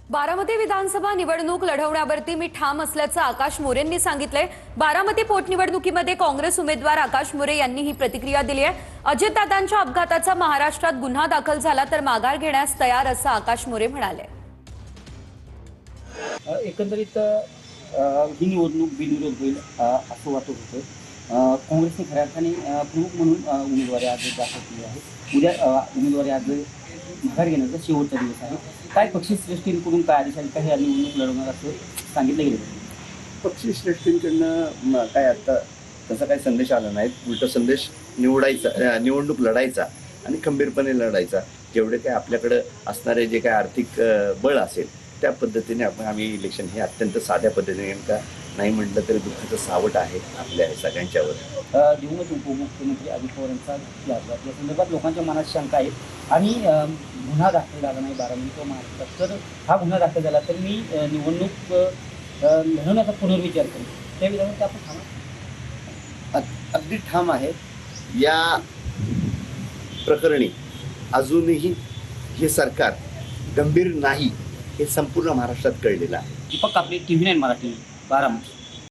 बारामती विधानसभा निवडणूक लढवण्यावरती मी ठाम असल्याचं आकाश मोरेंनी सांगितलंय। बारामती पोटनिवडणुकीमध्ये काँग्रेस उमेदवार आकाश मोरे यांनी ही प्रतिक्रिया दिली आहे। अजितदादांच्या अपघाताचा महाराष्ट्रात गुन्हा दाखल झाला तर माघार घेण्यास तयार असं आकाश मोरे म्हणाले। एकंदरीत ही निवडणूक बिनविरोध होईल असं वाटत होतं। काँग्रेसने खऱ्या अर्थाने प्रमुख म्हणून उमेदवारी आज दाखल केली आहे। उद्या उमेदवारी आज माघार घेण्याचा शेवटचा दिवस आहे। काय पक्षश्रेष्ठींकडून काय आदेश आले, काही निवडणूक लढवणार असं सांगितलं गेलं? पक्षश्रेष्ठींकडनं काय आता तसा काही संदेश आला नाही। उलट संदेश निवडणूक लढायचा आणि खंबीरपणे लढायचा। जेवढे काय आपल्याकडे असणारे जे काय आर्थिक बळ असेल त्या पद्धतीने आम्ही इलेक्शन हे अत्यंत साध्या पद्धतीने का नाही म्हटलं तरी दुःखाचं सावट आहे आपल्या सगळ्यांच्यावर। दिवंगत उपमुख्यमंत्री अजित पवार यांचा या संदर्भात लोकांच्या मनात शंका आहे आणि गुन्हा दाखल झाला नाही बारामती किंवा महाराष्ट्रात, तर हा गुन्हा दाखल झाला तर मी निवडणूक लढवण्याचा पुनर्विचार करू, त्या विधानात आपण ठाम अगदी ठाम आहे। या प्रकरणी अजूनही हे सरकार गंभीर नाही हे संपूर्ण महाराष्ट्रात कळलेलं आहे। दीपक कापडे, TV9 मराठी, बारामती।